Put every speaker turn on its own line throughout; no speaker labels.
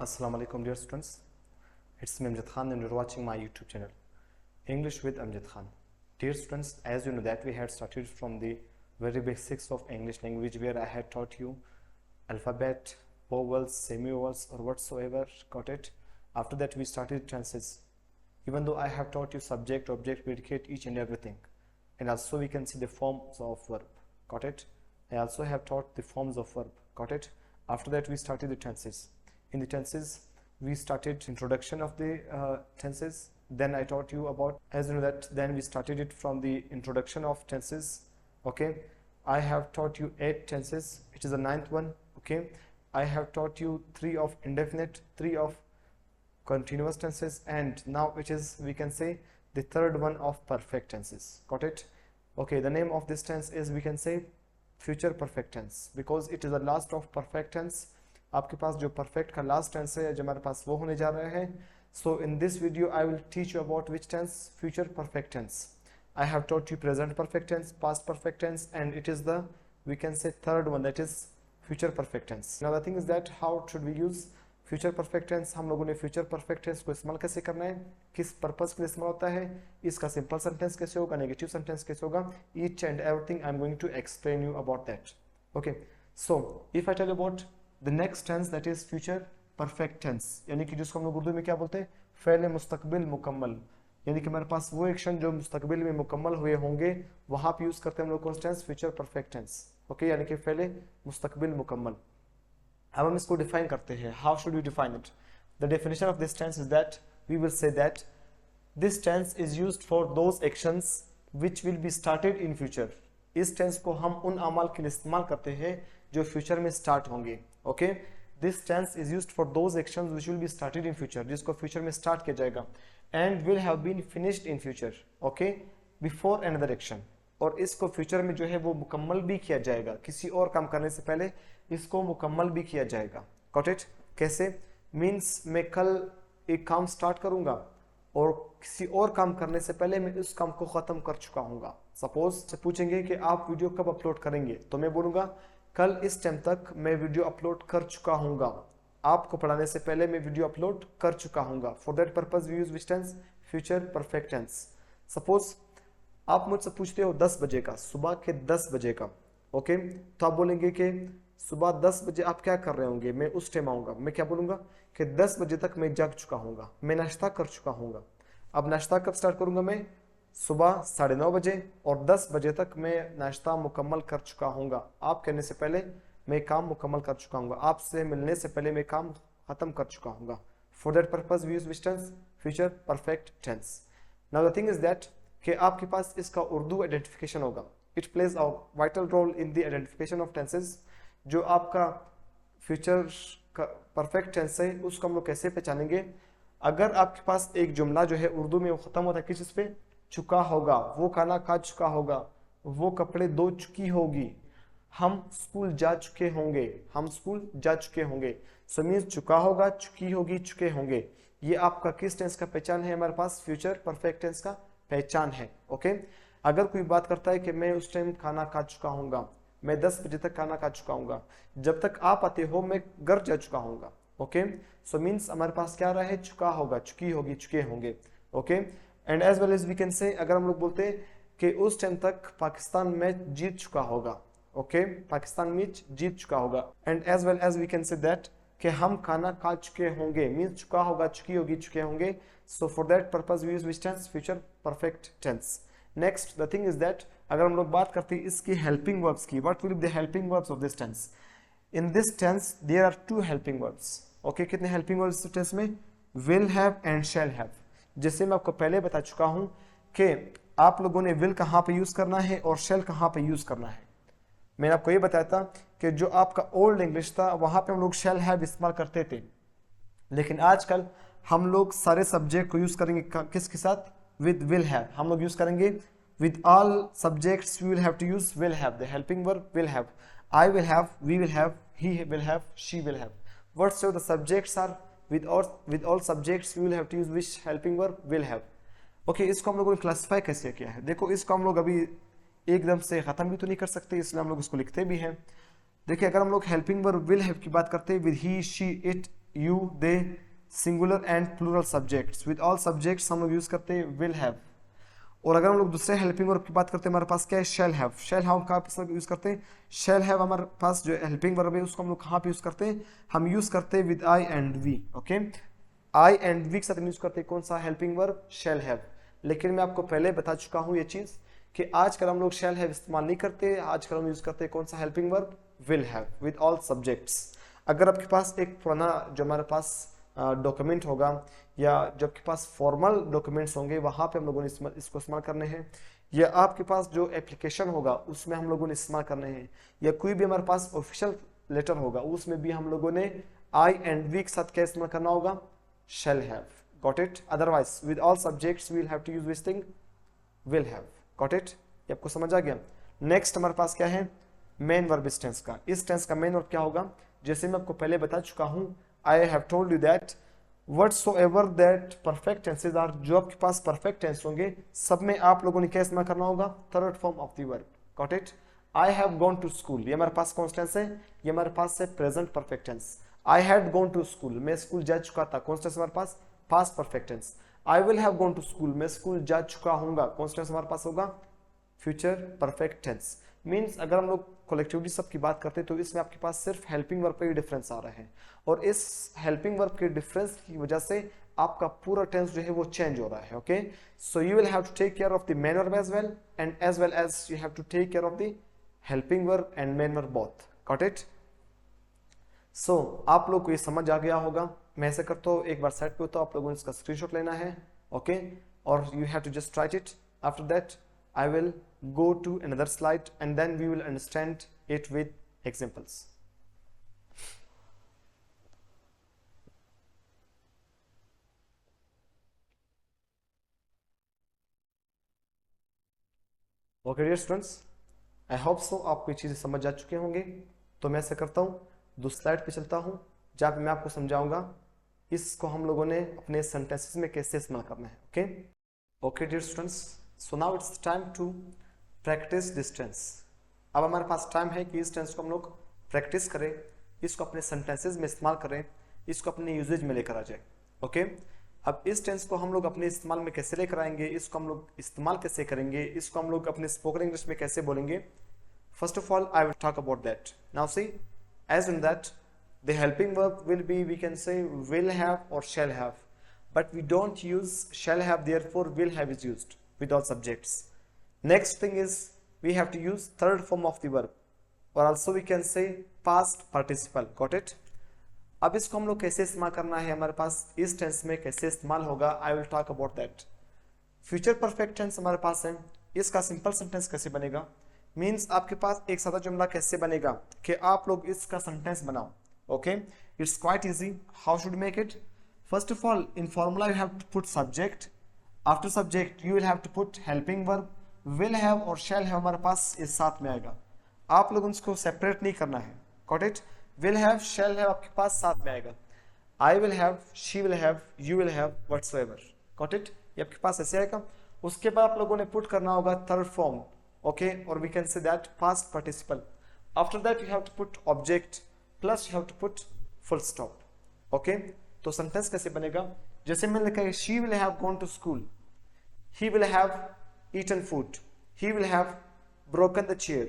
Assalamu alaikum dear students, it's me Amjad Khan and you're watching my YouTube channel English with Amjad Khan. Dear students, as you know that we had started from the very basics of English language where I had taught you alphabet, vowels, semi-vowels or whatsoever, got it? After that we started tenses. Even though I have taught you subject, object, predicate, each and everything, and also we can see the forms of verb, got it? I also have taught the forms of verb, got it? After that we started the tenses. In the tenses we started introduction of the tenses, then I taught you about, as you know that, then we started it from the introduction of tenses. Okay, I have taught you 8 tenses, it is the 9th one. Okay, I have taught you 3 of indefinite, 3 of continuous tenses, and now it is, we can say, the 3rd one of perfect tenses, got it? Okay, the name of this tense is, we can say, future perfect tense, because it is the last of perfect tense. आपके पास जो perfect का last tense है जो हमारे पास वो होने जा रहे हैं. So in this video I will teach you about which tense? Future perfect tense. I have taught you present perfect tense, past perfect tense, and it is the, we can say, 3rd one, that is future perfect tense. Now the thing is that how should we use future perfect tense? हम लोगों ने future perfect tense को इस्तेमाल कैसे करना है, किस purpose के लिए इस्तेमाल होता है, इसका सिंपल सेंटेंस कैसे होगा, नेगेटिव सेंटेंस कैसे होगा, each and everything I am going to explain you about that. Okay, so if I tell about the next tense, that is future perfect tense, यानी कि जिसको हम लोग उर्दू में क्या बोलते हैं, फ़ेल मुस्तकबिल मुकम्मल, यानी कि हमारे पास वो एक्शन जो मुस्तकबिल में मुकम्मल हुए होंगे वहां पे यूज करते हैं हम लोग कौन सा tense? Future perfect tense. Okay, यानी कि फ़ेल मुस्तकबिल मुकम्मल. अब हम इसको डिफाइन करते हैं. How should we define it? The definition of this tense is that we will say that this tense is used for those actions which will be started in future. इस tense को हम उन अमाल के लिए इस्तेमाल करते हैं जो फ्यूचर में स्टार्ट होंगे. Okay, this tense is used for those actions which will be started in future, जिसको फ्यूचर में स्टार्ट किया जाएगा, and will have been finished in future. Okay, before another action, और इसको फ्यूचर में जो है वो मुकम्मल भी किया जाएगा, किसी और काम करने से पहले इसको मुकम्मल भी किया जाएगा. Got it? कैसे? मीन्स मैं कल एक काम स्टार्ट करूंगा और किसी और काम करने से पहले मैं उस काम को खत्म कर चुका हूंगा. सपोज से पूछेंगे कि आप वीडियो कब अपलोड करेंगे, तो मैं बोलूंगा कल इस टाइम तक मैं वीडियो अपलोड कर चुका हूंगा. आपको पढ़ाने से पहले मैं वीडियो अपलोड कर चुका हूंगा. For that purpose we use which tense? Future perfect tense. Suppose आप मुझसे पूछते हो 10 बजे का, सुबह के 10 बजे का. ओके, तो आप बोलेंगे कि सुबह 10 बजे आप क्या कर रहे होंगे, मैं उस टाइम आऊंगा. मैं क्या बोलूंगा कि 10 बजे तक मैं जाग चुका हूंगा, मैं नाश्ता कर चुका हूंगा. अब नाश्ता कब स्टार्ट करूंगा? मैं सुबह 9:30 बजे, और 10 बजे तक मैं नाश्ता मुकम्मल कर चुका हूंगा. आप कहने से पहले मैं काम मुकम्मल कर चुका हूंगा, आपसे मिलने से पहले मैं काम खत्म कर चुका हूंगा. For that purpose we use which tense? Future perfect tense. Now the thing is that कि आपके पास इसका उर्दू आइडेंटिफिकेशन होगा. It plays a vital role in the identification of tenses. जो आपका फ्यूचर का परफेक्ट टेंस है उसको हम लोग कैसे पहचानेंगे? अगर आपके पास एक जुमला जो है उर्दू में वो खत्म होता है किस चीज पे? चुका होगा, वो खाना खा चुका होगा, वो कपड़े धो चुकी होगी, हम स्कूल जा चुके होंगे, हम स्कूल जा चुके होंगे. सो मीन्स चुका होगा, चुकी होगी, चुके होंगे. ये आपका किस टेंस का पहचान है? हमारे पास फ्यूचर परफेक्ट टेंस का पहचान है. ओके, अगर कोई बात करता है कि मैं उस टाइम खाना खा चुका हूंगा, मैं 10 बजे तक खाना खा चुका हूंगा, जब तक आप आते हो मैं घर जा चुका हूंगा. ओके, सो मीन्स हमारे पास क्या रहा है? चुका होगा, चुकी होगी, चुके होंगे. Okay, and as well as we can say, अगर हम लोग बोलते हैं कि उस टाइम तक पाकिस्तान मैच जीत चुका होगा. ओके, पाकिस्तान मैच जीत चुका होगा. And as well as we can say that कि हम खाना खा चुके होंगे, मीन्स चुका होगा, चुकी होगी, चुके होंगे. So for that purpose we use which tense? Future perfect tense. Next the thing is that अगर हम लोग बात करते हैं इसकी हेल्पिंग वर्ब्स की, what will be the helping verbs of this tense? In this tense there are 2 helping verbs. Okay, कितने helping verbs इस टेंस में? Will have and shall have. जैसे मैं आपको पहले बता चुका हूं कि आप लोगों ने विल कहां पे यूज करना है और शैल कहां पे यूज करना है. मैंने आपको ये बताया था कि जो आपका ओल्ड इंग्लिश था वहां पे हम लोग शैल हैव इस्तेमाल करते थे, लेकिन आजकल हम लोग सारे सब्जेक्ट को यूज करेंगे किसके साथ? With will have. हम लोग यूज करेंगे with all subjects we will have to use will have, the helping verb will have. I will have, we will have, he will have, she will have. Whatsoever the subjects are, with all subjects we will have to use which helping verb? Will have. Okay, इसको हम लोगों ने classify कैसे किया है? देखो, इसको हम लोग अभी एकदम से खत्म भी तो नहीं कर सकते, इसलिए हम लोग इसको लिखते भी हैं. देखिए, अगर हम लोग हेल्पिंग वर्ब विल हैव की बात करते हैं with he, she, it, you, they, singular and plural subjects. With all subjects हम लोग यूज करते हैं विल हैव। और अगर हम लोग दूसरे हेल्पिंग वर्ब की बात करते हैं, हमारे पास क्या है, शेल हैव। शेल हैव कहाँ यूज करते हैं, शेल हैव हमारे पास जो हेल्पिंग वर्ब है उसको हम लोग कहाँ पे यूज करते हैं, हम यूज करते हैं with I and we. Okay, I and we के साथ यूज करते हैं कौन सा हेल्पिंग वर्ब, शेल हैव। लेकिन मैं आपको पहले बता चुका हूं ये चीज कि आजकल हम लोग शेल हैव इस्तेमाल नहीं करते, आजकल हम यूज करते हैं कौन सा helping verb, will have with all subjects. अगर आपके पास एक पुराना जो हमारे पास डॉक्यूमेंट होगा या जो आपके पास फॉर्मल डॉक्यूमेंट्स होंगे वहां पे हम लोगों ने इसको इस्तेमाल करने हैं, या आपके पास जो एप्लीकेशन होगा उसमें हम लोगों ने इस्तेमाल करने हैं, या कोई भी हमारे पास ऑफिशियल लेटर होगा उसमें भी हम लोगों ने आई एंड वी के साथ क्या इस्तेमाल करना होगा, shall have. Got it? Otherwise with all subjects we'll have to use which thing, will have. Got it? ये आपको समझ आ गया। नेक्स्ट हमारे पास क्या है, मेन वर्ब इस टेंस का। इस टेंस का मेन वर्ब क्या होगा, जैसे मैं आपको पहले बता चुका हूं, I have told you that whatsoever that perfect tenses are, जो आपके पास परफेक्ट टेंस होंगे सब में आप लोगों ने क्या इस्तेमाल करना होगा, third form of the verb. Got it? I have gone to school, ये हमारे पास कौन सा टेंस है, ये हमारे पास है present perfect tense. I had gone to school, मैं स्कूल जा चुका था, कौन सा टेंस हमारे पास, past perfect tense. I will have gone to school, मैं स्कूल जा चुका हूंगा, कौन सा टेंस हमारे पास होगा, फ्यूचर परफेक्ट टेंस। मीन्स अगर हम लोग कलेक्टिवली सब की बात करते हैं तो इसमें आपके पास सिर्फ हेल्पिंग वर्ब का ही डिफरेंस आ रहा है, और इस हेल्पिंग वर्ब के डिफरेंस की वजह से आपका पूरा टेंस जो है वो चेंज हो रहा है। Okay, so you will have to take care of the main verb as well as you have to take care of the helping verb and main verb both. Got it? So आप लोग को ये समझ आ गया होगा। मैं ऐसे करता हूँ, एक बार सेट पे होता हूँ, आप लोगों ने इसका स्क्रीनशॉट लेना है। ओके, और you have to just write it. After that I will go to another slide and then we will understand it with examples. Okay dear students, I hope so आपको ये चीज़ें समझ आ चुके होंगे। तो मैं ऐसा करता हूँ, दूसरी स्लाइड पे चलता हूँ जहाँ पे मैं आपको समझाऊंगा इसको हम लोगों ने अपने सेंटेंसेस में कैसे इस्तेमाल करना है। Okay okay dear students, so now it's time to practise this tense. अब हमारे पास टाइम है कि इस टेंस को हम लोग प्रैक्टिस करें, इसको अपने सेंटेंसेस में इस्तेमाल करें, इसको अपने यूजेज में लेकर आ जाए। ओके, अब इस टेंस को हम लोग अपने इस्तेमाल में कैसे लेकर आएंगे, इसको हम लोग इस्तेमाल कैसे करेंगे, इसको हम लोग अपने स्पोकन इंग्लिश में कैसे बोलेंगे। First of all I will talk about that. Now see, as in that the helping verb will be, we can say will have और shall have, but we don't use shall have, therefore will have is used with all subjects. Next thing is we have to use third form of the verb, or also we can say past participle. Got it? अब इसको हम लोग कैसे इस्तेमाल करना है, हमारे पास इस टेंस में कैसे इस्तेमाल होगा, I will talk about that. Future perfect tense हमारे पास है, इसका सिंपल सेंटेंस कैसे बनेगा, मीन्स आपके पास एक सादा जुमला कैसे बनेगा कि आप लोग इसका सेंटेंस बनाओ। Okay, it's quite easy. How should make it? First of all in formula you have to put subject, after subject you will have to put helping verb, will have और शैल हैव हमारे पास इस साथ में आएगा, आप लोग उसको separate नहीं करना है। Got it? Will have shall have आपके पास साथ में आएगा, आई will have, she will have, you will have, whatsoever. Got it? ये आपके पास ऐसे आएगा। उसके बाद आप लोगों ने पुट करना होगा थर्ड फॉर्म, ओके, और we can say that past participle. After that you have to put object plus you have to put full stop. Okay, तो सेंटेंस कैसे बनेगा, जैसे मैंने लिखा है she will have gone to school, he will have eaten food, he will have broken the chair,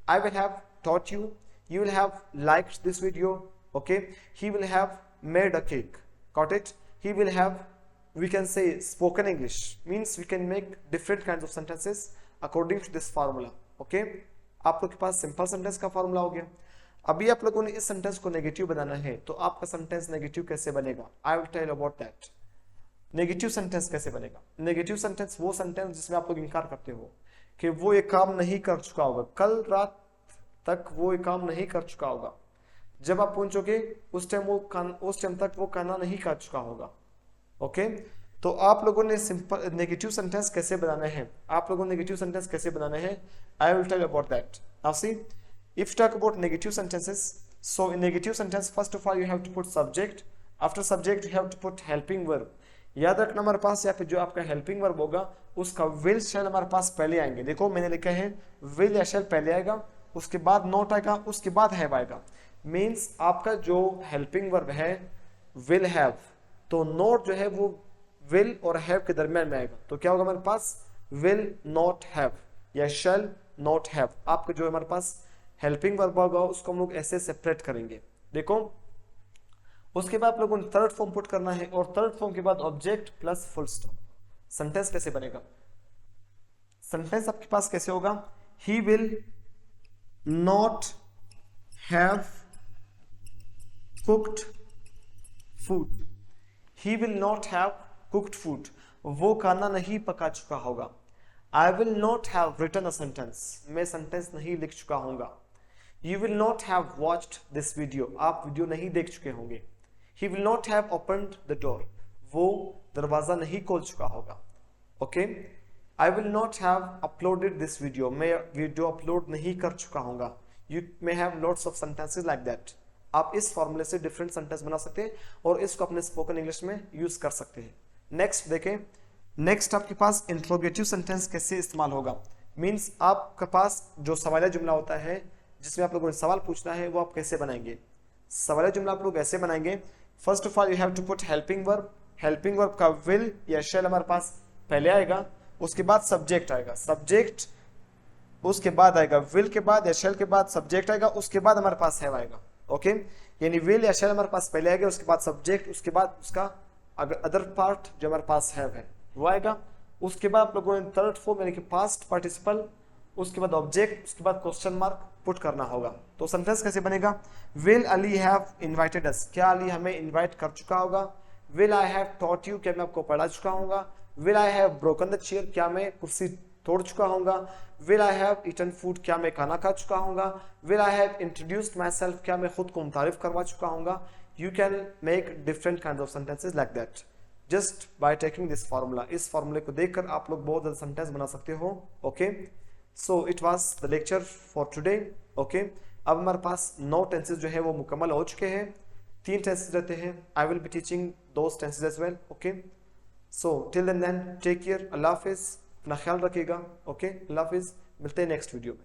I will have taught you, you will have liked this video, okay, he will have made a cake. Got it? He will have, we can say spoken English, means we can make different kinds of sentences according to this formula. Okay, आप लोग के पास simple sentence का formula हो गया। अभी आप लोगों ने इस सेंटेंस को नेगेटिव बनाना है, तो आपका सेंटेंस नेगेटिव कैसे बनेगा, I will tell about that. Negative sentence कैसे बनेगा? नेगेटिव सेंटेंस वो सेंटेंस जिसमें आप लोग इनकार करते हो कि वो ये काम नहीं कर चुका होगा, कल रात तक वो ये काम नहीं कर चुका होगा, जब आप पहुंचोगे उस टाइम तक वो कहना नहीं कर चुका होगा। ओके, तो आप लोगों ने सिंपल नेगेटिव सेंटेंस कैसे बनाना है, आप लोगों ने नेगेटिव सेंटेंस कैसे बनाना है, I will tell about that. Now see, if talk about negative sentences, so in negative sentence first of all you have to put subject, after subject you have to put helping verb. याद रखना हमारे पास यहाँ पे जो आपका helping verb होगा उसका will शैल हमारे पास पहले आएंगे। देखो मैंने लिखा है विल या शैल पहले आएगा, उसके बाद नॉट आएगा, उसके बाद हैव आएगा। मीन्स आपका जो हेल्पिंग वर्ब है विल हैव, तो नॉट जो है वो विल और हैव के दरमियान में आएगा, तो क्या होगा हमारे पास विल नॉट हैव या शैल नॉट हैव। आपका जो हमारे पास हेल्पिंग वर्ब होगा उसको हम लोग ऐसे सेपरेट करेंगे। देखो उसके बाद आप लोगों ने थर्ड फॉर्म पुट करना है, और थर्ड फॉर्म के बाद object plus full stop. Sentence कैसे बनेगा, सेंटेंस आपके पास कैसे होगा, he will not have cooked food, he will not have cooked food, वो खाना नहीं पका चुका होगा। I will not have written a sentence, मैं सेंटेंस नहीं लिख चुका होऊंगा। You will not have watched this video, आप वीडियो नहीं देख चुके होंगे। He will not have opened the door, वो दरवाजा नहीं खोल चुका होगा। Okay, I will not have uploaded this video, मैं वीडियो अपलोड नहीं कर चुका होऊंगा। You may have lots of sentences like that. आप इस फॉर्मूले से डिफरेंट सेंटेंस बना सकते हैं और इसको अपने स्पोकन इंग्लिश में यूज कर सकते हैं। नेक्स्ट देखें, नेक्स्ट आपके पास इंट्रोगेटिव सेंटेंस कैसे इस्तेमाल होगा। मीन्स आपके पास जो सवालिया जुमला होता है जिसमें आप लोगों ने सवाल पूछना है, वो आप कैसे बनाएंगे। सवालिया जुमला आप लोग ऐसे बनाएंगे, first of all you have to put helping verb. Helping verb का विल या शैल हमारे पास पहले आएगा, उसके बाद सब्जेक्ट आएगा, सब्जेक्ट उसके बाद आएगा, विल के बाद या शैल के बाद सब्जेक्ट आएगा, उसके बाद हमारे पास हैव आएगा। ओके, यानी विल या शैल हमारे पास पहले आएगा, उसके बाद सब्जेक्ट, उसके बाद उसका अदर पार्ट जो हमारे पास हैव है वो आएगा। उसके बाद आप लोगों ने थर्ड फॉर्म यानी कि पास्ट पार्टिसिपल, उसके बाद ऑब्जेक्ट, उसके बाद क्वेश्चन मार्क पुट करना होगा। तो सेंटेंस कैसे बनेगा, will Ali have invited us, क्या अली हमें इनवाइट कर चुका होगा। Will I have taught you, क्या मैं आपको पढ़ा चुका हूँगा। Will I have broken the chair, क्या मैं कुर्सी तोड़ चुका हूँगा। Will I have eaten food, क्या मैं खाना खा चुका हूँगा। Will I have introduced myself, क्या मैं खुद को मुतारिफ करवा चुका हूँगा। You can make different kind of sentences like that just by taking this formula. इस फार्मूले को देखकर आप लोग बहुत ज्यादा सेंटेंस बना सकते हो। Okay, so it was the lecture for today. Okay, अब हमारे पास 9 टेंसेस जो है वो मुकम्मल हो चुके हैं, 3 टेंसेस रहते हैं। I will be teaching those tenses as well. Okay, so till then take care, अल्लाह हाफिज, अपना ख्याल रखिएगा। ओके, अल्लाह हाफिज, मिलते हैं नेक्स्ट वीडियो में।